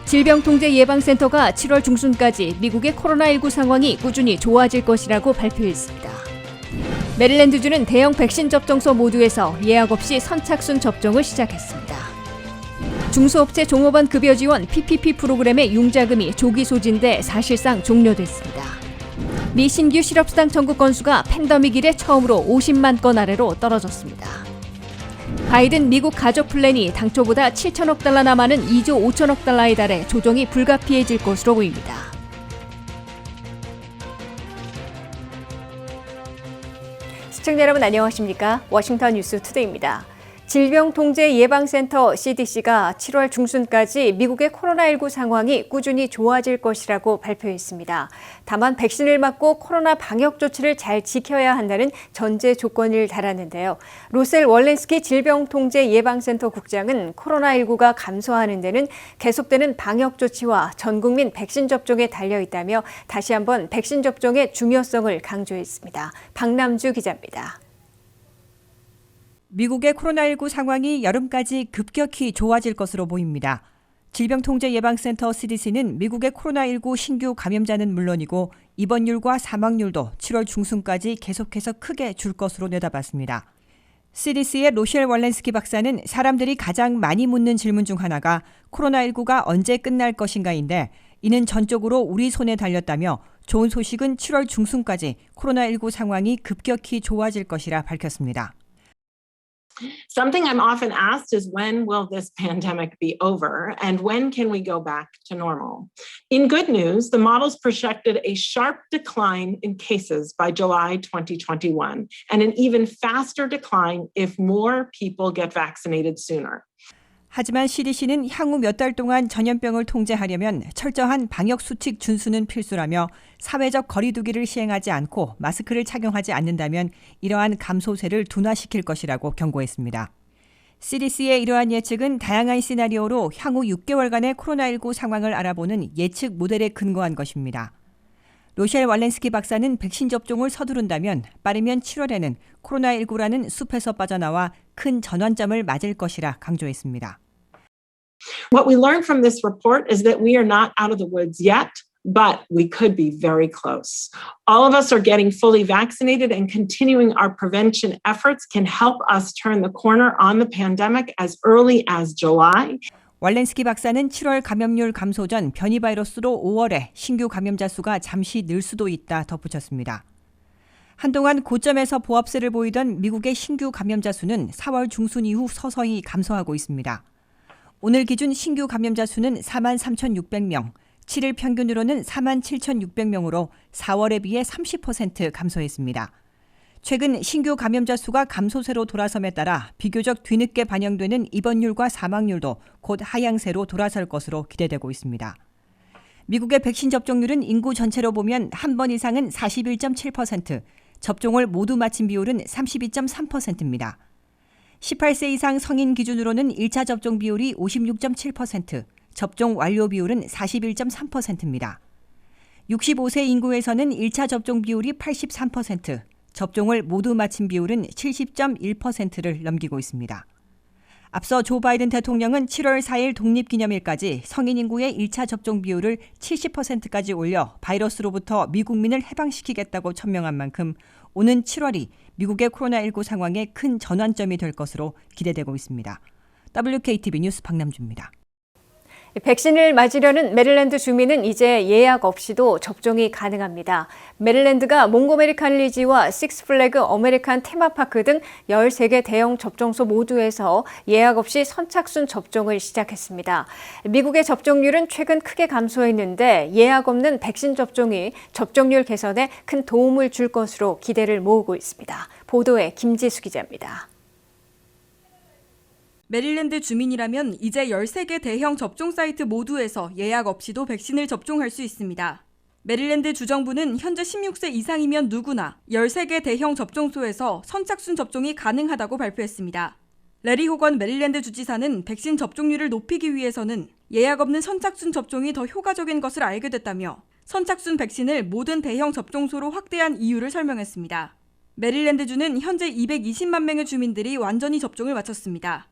질병통제예방센터가 7월 중순까지 미국의 코로나19 상황이 꾸준히 좋아질 것이라고 발표했습니다. 메릴랜드주는 대형 백신 접종소 모두에서 예약 없이 선착순 접종을 시작했습니다. 중소업체 종업원 급여 지원 PPP 프로그램의 융자금이 조기 소진돼 사실상 종료됐습니다. 미 신규 실업수당 청구 건수가 팬데믹 이래 처음으로 50만 건 아래로 떨어졌습니다. 바이든 미국 가족 플랜이 당초보다 7천억 달러 남아는 2조 5천억 달러에 달해 조정이 불가피해질 것으로 보입니다. 시청자 여러분 안녕하십니까? 워싱턴 뉴스 투데이입니다. 질병통제예방센터 CDC가 7월 중순까지 미국의 코로나19 상황이 꾸준히 좋아질 것이라고 발표했습니다. 다만 백신을 맞고 코로나 방역 조치를 잘 지켜야 한다는 전제 조건을 달았는데요. 로셀 월렌스키 질병통제예방센터 국장은 코로나19가 감소하는 데는 계속되는 방역 조치와 전 국민 백신 접종에 달려 있다며 다시 한번 백신 접종의 중요성을 강조했습니다. 박남주 기자입니다. 미국의 코로나19 상황이 여름까지 급격히 좋아질 것으로 보입니다. 질병통제예방센터 CDC는 미국의 코로나19 신규 감염자는 물론이고 입원율과 사망률도 7월 중순까지 계속해서 크게 줄 것으로 내다봤습니다. CDC의 로셸 월렌스키 박사는 사람들이 가장 많이 묻는 질문 중 하나가 코로나19가 언제 끝날 것인가인데 이는 전적으로 우리 손에 달렸다며 좋은 소식은 7월 중순까지 코로나19 상황이 급격히 좋아질 것이라 밝혔습니다. Something I'm often asked is when will this pandemic be over and when can we go back to normal? In good news, the models projected a sharp decline in cases by July 2021 and an even faster decline if more people get vaccinated sooner. 하지만 CDC는 향후 몇 달 동안 전염병을 통제하려면 철저한 방역 수칙 준수는 필수라며 사회적 거리 두기를 시행하지 않고 마스크를 착용하지 않는다면 이러한 감소세를 둔화시킬 것이라고 경고했습니다. CDC의 이러한 예측은 다양한 시나리오로 향후 6개월간의 코로나19 상황을 알아보는 예측 모델에 근거한 것입니다. 로셸 월렌스키 박사는 백신 접종을 서두른다면 빠르면 7월에는 코로나19라는 숲에서 빠져나와 큰 전환점을 맞을 것이라 강조했습니다. What we learned from this report is that we are not out of the woods yet, but we could be very close. All of us are getting fully vaccinated and continuing our prevention efforts can help us turn the corner on the pandemic as early as July. 월렌스키 박사는 7월 감염률 감소 전 변이 바이러스로 5월에 신규 감염자 수가 잠시 늘 수도 있다 덧붙였습니다. 한동안 고점에서 보합세를 보이던 미국의 신규 감염자 수는 4월 중순 이후 서서히 감소하고 있습니다. 오늘 기준 신규 감염자 수는 43,600명, 7일 평균으로는 47,600명으로 4월에 비해 30% 감소했습니다. 최근 신규 감염자 수가 감소세로 돌아섬에 따라 비교적 뒤늦게 반영되는 입원율과 사망률도 곧 하향세로 돌아설 것으로 기대되고 있습니다. 미국의 백신 접종률은 인구 전체로 보면 한 번 이상은 41.7%, 접종을 모두 마친 비율은 32.3%입니다. 18세 이상 성인 기준으로는 1차 접종 비율이 56.7%, 접종 완료 비율은 41.3%입니다. 65세 인구에서는 1차 접종 비율이 83%, 접종을 모두 마친 비율은 70.1%를 넘기고 있습니다. 앞서 조 바이든 대통령은 7월 4일 독립기념일까지 성인 인구의 1차 접종 비율을 70%까지 올려 바이러스로부터 미국민을 해방시키겠다고 천명한 만큼 오는 7월이 미국의 코로나19 상황에 큰 전환점이 될 것으로 기대되고 있습니다. WKTV 뉴스 박남주입니다. 백신을 맞으려는 메릴랜드 주민은 이제 예약 없이도 접종이 가능합니다. 메릴랜드가 몽고메리 칼리지와 식스플래그 어메리칸 테마파크 등 13개 대형 접종소 모두에서 예약 없이 선착순 접종을 시작했습니다. 미국의 접종률은 최근 크게 감소했는데 예약 없는 백신 접종이 접종률 개선에 큰 도움을 줄 것으로 기대를 모으고 있습니다. 보도에 김지수 기자입니다. 메릴랜드 주민이라면 이제 13개 대형 접종 사이트 모두에서 예약 없이도 백신을 접종할 수 있습니다. 메릴랜드 주정부는 현재 16세 이상이면 누구나 13개 대형 접종소에서 선착순 접종이 가능하다고 발표했습니다. 레리 호건 메릴랜드 주지사는 백신 접종률을 높이기 위해서는 예약 없는 선착순 접종이 더 효과적인 것을 알게 됐다며 선착순 백신을 모든 대형 접종소로 확대한 이유를 설명했습니다. 메릴랜드주는 현재 220만 명의 주민들이 완전히 접종을 마쳤습니다.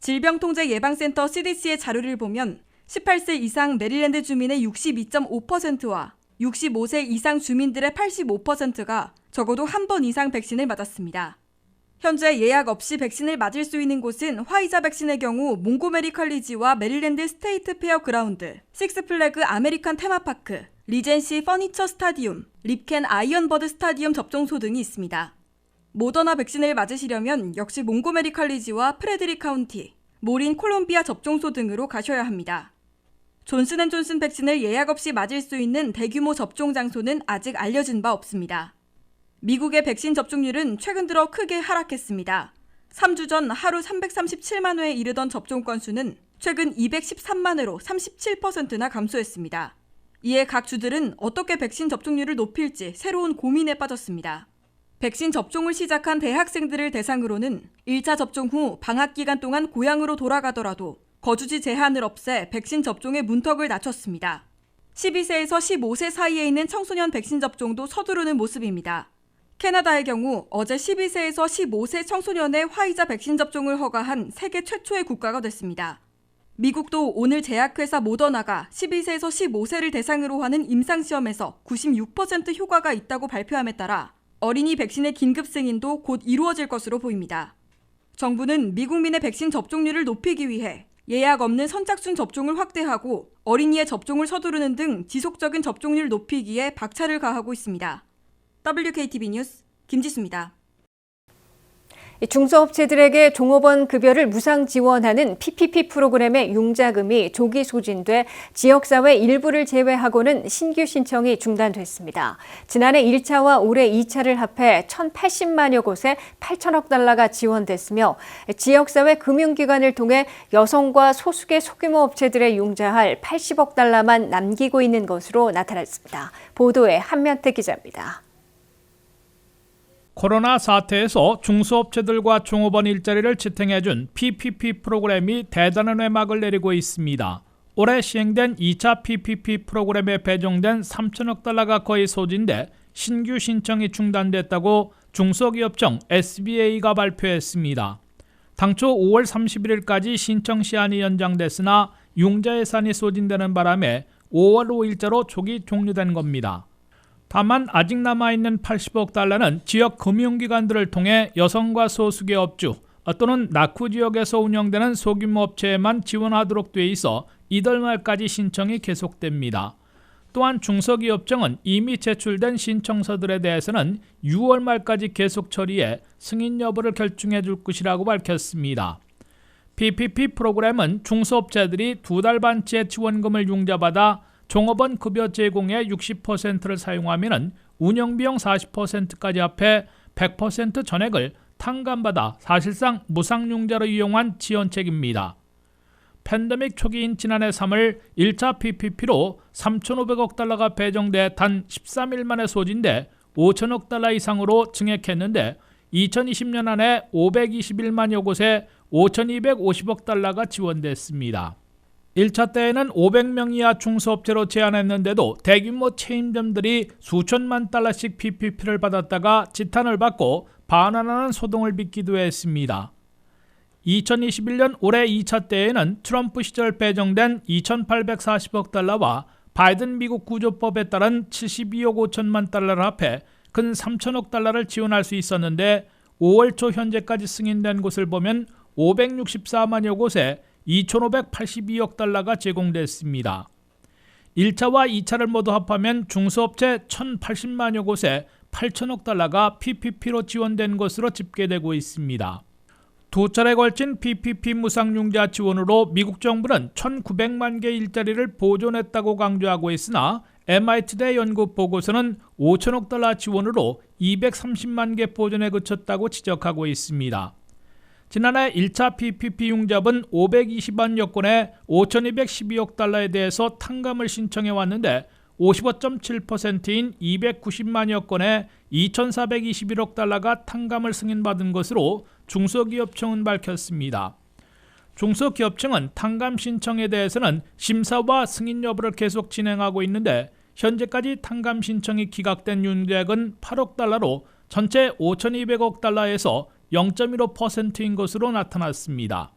질병통제예방센터 CDC의 자료를 보면 18세 이상 메릴랜드 주민의 62.5%와 65세 이상 주민들의 85%가 적어도 한 번 이상 백신을 맞았습니다. 현재 예약 없이 백신을 맞을 수 있는 곳은 화이자 백신의 경우 몽고메리 컬리지와 메릴랜드 스테이트 페어 그라운드, 식스플래그 아메리칸 테마파크, 리젠시 퍼니처 스타디움, 립켄 아이언버드 스타디움 접종소 등이 있습니다. 모더나 백신을 맞으시려면 역시 몽고메리 컬리지와 프레드릭 카운티, 모린 콜롬비아 접종소 등으로 가셔야 합니다. 존슨앤존슨 백신을 예약 없이 맞을 수 있는 대규모 접종 장소는 아직 알려진 바 없습니다. 미국의 백신 접종률은 최근 들어 크게 하락했습니다. 3주 전 하루 337만 회에 이르던 접종 건수는 최근 213만 회로 37%나 감소했습니다. 이에 각 주들은 어떻게 백신 접종률을 높일지 새로운 고민에 빠졌습니다. 백신 접종을 시작한 대학생들을 대상으로는 1차 접종 후 방학 기간 동안 고향으로 돌아가더라도 거주지 제한을 없애 백신 접종의 문턱을 낮췄습니다. 12세에서 15세 사이에 있는 청소년 백신 접종도 서두르는 모습입니다. 캐나다의 경우 어제 12세에서 15세 청소년의 화이자 백신 접종을 허가한 세계 최초의 국가가 됐습니다. 미국도 오늘 제약회사 모더나가 12세에서 15세를 대상으로 하는 임상시험에서 96% 효과가 있다고 발표함에 따라 어린이 백신의 긴급 승인도 곧 이루어질 것으로 보입니다. 정부는 미국민의 백신 접종률을 높이기 위해 예약 없는 선착순 접종을 확대하고 어린이의 접종을 서두르는 등 지속적인 접종률 높이기에 박차를 가하고 있습니다. WKTV 뉴스 김지수입니다. 중소업체들에게 종업원 급여를 무상 지원하는 PPP 프로그램의 융자금이 조기 소진돼 지역사회 일부를 제외하고는 신규 신청이 중단됐습니다. 지난해 1차와 올해 2차를 합해 1,080만여 곳에 8천억 달러가 지원됐으며 지역사회 금융기관을 통해 여성과 소수의 소규모 업체들의 융자할 80억 달러만 남기고 있는 것으로 나타났습니다. 보도에 한면태 기자입니다. 코로나 사태에서 중소업체들과 종업원 일자리를 지탱해준 PPP 프로그램이 대단한 회막을 내리고 있습니다. 올해 시행된 2차 PPP 프로그램에 배정된 3천억 달러가 거의 소진돼 신규 신청이 중단됐다고 중소기업청 SBA가 발표했습니다. 당초 5월 31일까지 신청 시한이 연장됐으나 융자 예산이 소진되는 바람에 5월 5일자로 조기 종료된 겁니다. 다만 아직 남아있는 80억 달러는 지역 금융기관들을 통해 여성과 소수기업주 또는 낙후 지역에서 운영되는 소규모 업체에만 지원하도록 돼 있어 이달 말까지 신청이 계속됩니다. 또한 중소기업청은 이미 제출된 신청서들에 대해서는 6월 말까지 계속 처리해 승인 여부를 결정해 줄 것이라고 밝혔습니다. PPP 프로그램은 중소업체들이 2달 반치의 지원금을 융자받아 종업원 급여 제공의 60%를 사용하면 운영비용 40%까지 합해 100% 전액을 탕감받아 사실상 무상융자로 이용한 지원책입니다. 팬데믹 초기인 지난해 3월 1차 PPP로 3,500억 달러가 배정돼 단 13일 만에 소진돼 5천억 달러 이상으로 증액했는데 2020년 안에 521만여 곳에 5,250억 달러가 지원됐습니다. 1차 때에는 500명 이하 중소업체로 제한했는데도 대규모 체인점들이 수천만 달러씩 PPP를 받았다가 지탄을 받고 반환하는 소동을 빚기도 했습니다. 2021년 올해 2차 때에는 트럼프 시절 배정된 2,840억 달러와 바이든 미국 구조법에 따른 72억 5천만 달러를 합해 근 3천억 달러를 지원할 수 있었는데 5월 초 현재까지 승인된 곳을 보면 564만여 곳에 2,582억 달러가 제공됐습니다. 1차와 2차를 모두 합하면 중소업체 1,080만여 곳에 8천억 달러가 PPP로 지원된 것으로 집계되고 있습니다. 두 차례 걸친 PPP 무상융자 지원으로 미국 정부는 1,900만 개 일자리를 보존했다고 강조하고 있으나 MIT대 연구 보고서는 5천억 달러 지원으로 230만 개 보존에 그쳤다고 지적하고 있습니다. 지난해 1차 PPP 융자분 520만여 건에 5,212억 달러에 대해서 탕감을 신청해 왔는데 55.7%인 290만여 건에 2,421억 달러가 탕감을 승인받은 것으로 중소기업청은 밝혔습니다. 중소기업청은 탕감 신청에 대해서는 심사와 승인 여부를 계속 진행하고 있는데 현재까지 탕감 신청이 기각된 융자액은 8억 달러로 전체 5,200억 달러에서 0.15%인 것으로 나타났습니다.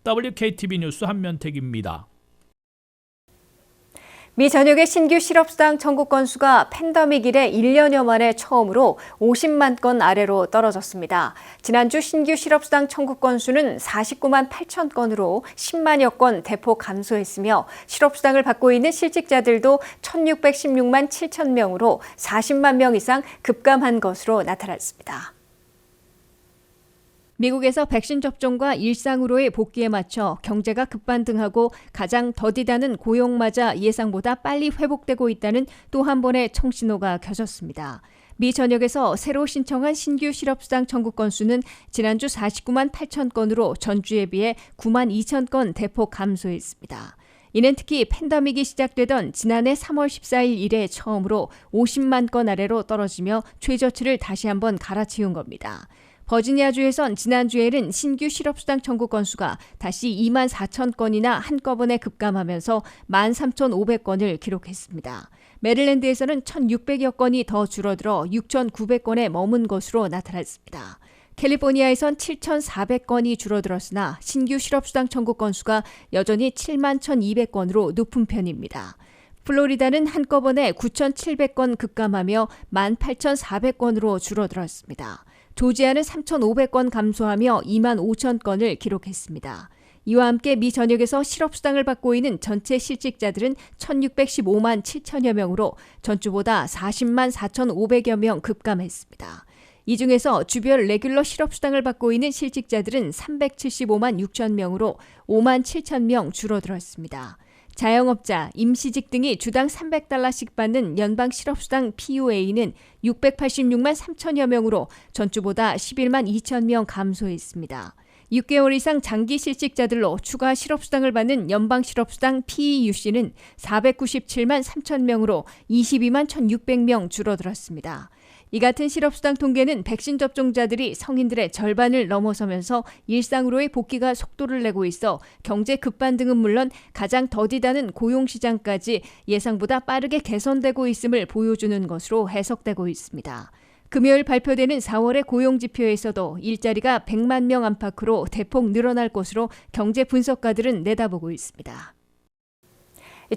WKTV 뉴스 한면택입니다. 미 전역의 신규 실업수당 청구 건수가 팬데믹 이래 1년여 만에 처음으로 50만 건 아래로 떨어졌습니다. 지난주 신규 실업수당 청구 건수는 49만 8천 건으로 10만여 건 대폭 감소했으며 실업수당을 받고 있는 실직자들도 1,616만 7천 명으로 40만 명 이상 급감한 것으로 나타났습니다. 미국에서 백신 접종과 일상으로의 복귀에 맞춰 경제가 급반등하고 가장 더디다는 고용마저 예상보다 빨리 회복되고 있다는 또 한 번의 청신호가 켜졌습니다. 미 전역에서 새로 신청한 신규 실업수당 청구 건수는 지난주 49만 8천 건으로 전주에 비해 9만 2천 건 대폭 감소했습니다. 이는 특히 팬데믹이 시작되던 지난해 3월 14일 이래 처음으로 50만 건 아래로 떨어지며 최저치를 다시 한번 갈아치운 겁니다. 버지니아주에선 지난주에는 신규 실업수당 청구 건수가 다시 2만 4천 건이나 한꺼번에 급감하면서 13,500건을 기록했습니다. 메릴랜드에서는 1,600여 건이 더 줄어들어 6,900건에 머문 것으로 나타났습니다. 캘리포니아에선 7,400건이 줄어들었으나 신규 실업수당 청구 건수가 여전히 7만 1,200건으로 높은 편입니다. 플로리다는 한꺼번에 9,700건 급감하며 18,400건으로 줄어들었습니다. 조지아는 3,500건 감소하며 2만 5천 건을 기록했습니다. 이와 함께 미 전역에서 실업수당을 받고 있는 전체 실직자들은 1,615만 7천여 명으로 전주보다 40만 4,500여 명 급감했습니다. 이 중에서 주별 레귤러 실업수당을 받고 있는 실직자들은 375만 6천 명으로 5만 7천 명 줄어들었습니다. 자영업자, 임시직 등이 주당 $300씩 받는 연방 실업수당 PUA는 686만 3천여 명으로 전주보다 11만 2천 명 감소했습니다. 6개월 이상 장기 실직자들로 추가 실업수당을 받는 연방 실업수당 PEUC는 497만 3천 명으로 22만 1,600명 줄어들었습니다. 이 같은 실업수당 통계는 백신 접종자들이 성인들의 절반을 넘어서면서 일상으로의 복귀가 속도를 내고 있어 경제 급반등은 물론 가장 더디다는 고용시장까지 예상보다 빠르게 개선되고 있음을 보여주는 것으로 해석되고 있습니다. 금요일 발표되는 4월의 고용지표에서도 일자리가 100만 명 안팎으로 대폭 늘어날 것으로 경제 분석가들은 내다보고 있습니다.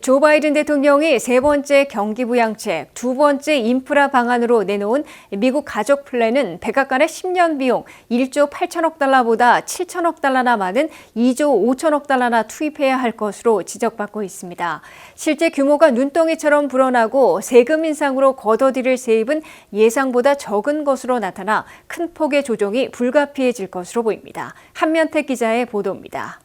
조 바이든 대통령이 세 번째 경기부양책, 두 번째 인프라 방안으로 내놓은 미국 가족 플랜은 백악관의 10년 비용 1조 8천억 달러보다 7천억 달러나 많은 2조 5천억 달러나 투입해야 할 것으로 지적받고 있습니다. 실제 규모가 눈덩이처럼 불어나고 세금 인상으로 걷어들일 세입은 예상보다 적은 것으로 나타나 큰 폭의 조정이 불가피해질 것으로 보입니다. 한면택 기자의 보도입니다.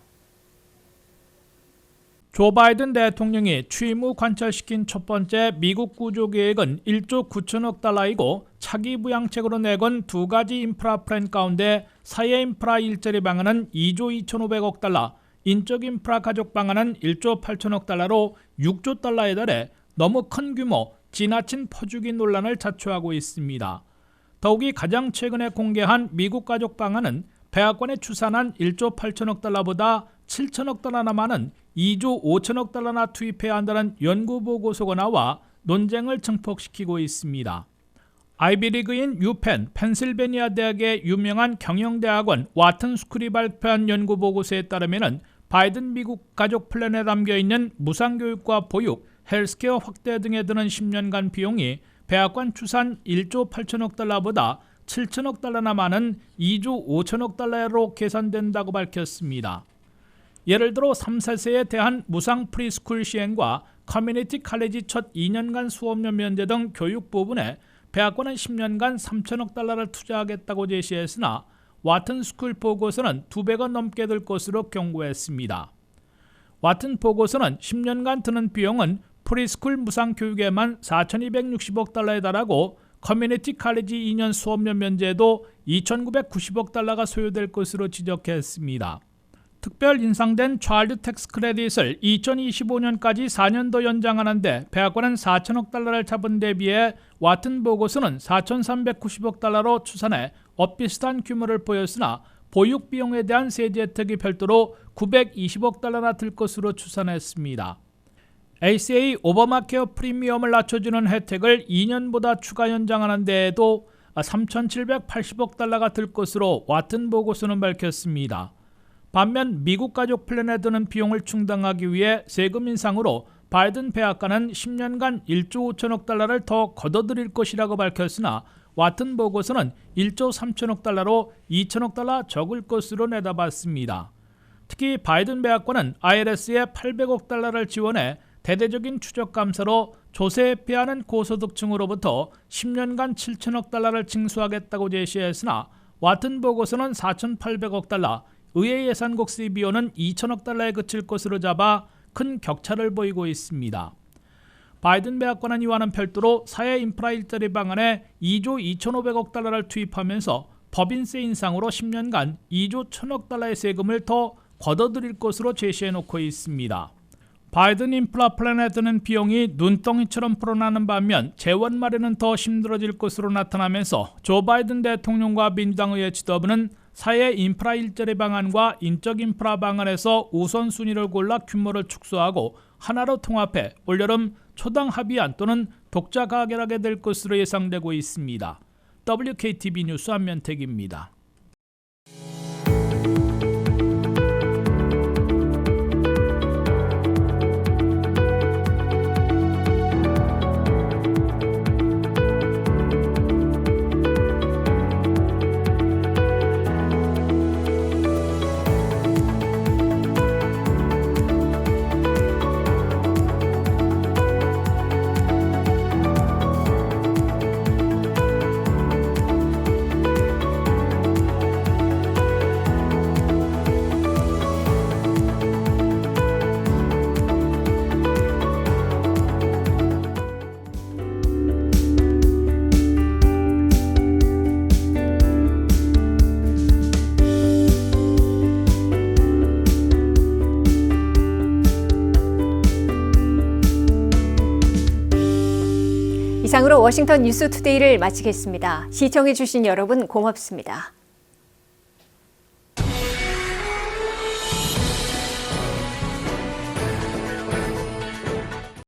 조 바이든 대통령이 취임 후 관철시킨 첫 번째 미국 구조계획은 1조 9천억 달러이고 차기 부양책으로 내건 두 가지 인프라 플랜 가운데 사회 인프라 일자리 방안은 2조 2,500억 달러, 인적 인프라 가족 방안은 1조 8천억 달러로 6조 달러에 달해 너무 큰 규모, 지나친 퍼주기 논란을 자초하고 있습니다. 더욱이 가장 최근에 공개한 미국 가족 방안은 백악관에 추산한 1조 8천억 달러보다 7천억 달러나 많은 2조 5천억 달러나 투입해야 한다는 연구보고서가 나와 논쟁을 증폭시키고 있습니다. 아이비리그인 유펜, 펜실베니아 대학의 유명한 경영대학원 와튼 스쿨이 발표한 연구보고서에 따르면 바이든 미국 가족 플랜에 담겨있는 무상교육과 보육, 헬스케어 확대 등에 드는 10년간 비용이 백악관 추산 1조 8천억 달러보다 7천억 달러나 많은 2조 5천억 달러로 계산된다고 밝혔습니다. 예를 들어 3, 4세에 대한 무상 프리스쿨 시행과 커뮤니티 칼리지 첫 2년간 수업료 면제 등 교육 부분에 백악관은 10년간 3천억 달러를 투자하겠다고 제시했으나 와튼 스쿨 보고서는 2배가 넘게 들 것으로 경고했습니다. 와튼 보고서는 10년간 드는 비용은 프리스쿨 무상 교육에만 4,260억 달러에 달하고 커뮤니티 칼리지 2년 수업료 면제도 2,990억 달러가 소요될 것으로 지적했습니다. 특별 인상된 차일드 텍스 크레딧을 2025년까지 4년 더 연장하는데 백악관은 4천억 달러를 잡은 데 비해 와튼 보고서는 4,390억 달러로 추산해 엇비슷한 규모를 보였으나 보육 비용에 대한 세제 혜택이 별도로 920억 달러나 들 것으로 추산했습니다. ACA 오바마케어 프리미엄을 낮춰주는 혜택을 2년보다 추가 연장하는 데에도 3,780억 달러가 들 것으로 와튼 보고서는 밝혔습니다. 반면 미국 가족 플랜에 드는 비용을 충당하기 위해 세금 인상으로 바이든 백악관은 10년간 1조 5천억 달러를 더 걷어들일 것이라고 밝혔으나 와튼 보고서는 1조 3천억 달러로 2천억 달러 적을 것으로 내다봤습니다. 특히 바이든 백악관은 IRS에 800억 달러를 지원해 대대적인 추적 감사로 조세에 피하는 고소득층으로부터 10년간 7천억 달러를 징수하겠다고 제시했으나 와튼 보고서는 4,800억 달러, 의회 예산국 CBO는 2천억 달러에 그칠 것으로 잡아 큰 격차를 보이고 있습니다. 바이든 백악관은 이와는 별도로 사회 인프라 일자리 방안에 2조 2,500억 달러를 투입하면서 법인세 인상으로 10년간 2조 1,000억 달러의 세금을 더 걷어들일 것으로 제시해놓고 있습니다. 바이든 인프라 플랜에 드는 비용이 눈덩이처럼 불어나는 반면 재원 마련은 더 힘들어질 것으로 나타나면서 조 바이든 대통령과 민주당 의회 지도부는 사회 인프라 일자리 방안과 인적 인프라 방안에서 우선순위를 골라 규모를 축소하고 하나로 통합해 올여름 초당 합의안 또는 독자 가결하게 될 것으로 예상되고 있습니다. WKTV 뉴스 안면택입니다. 이상으로 워싱턴 뉴스투데이를 마치겠습니다. 시청해주신 여러분 고맙습니다.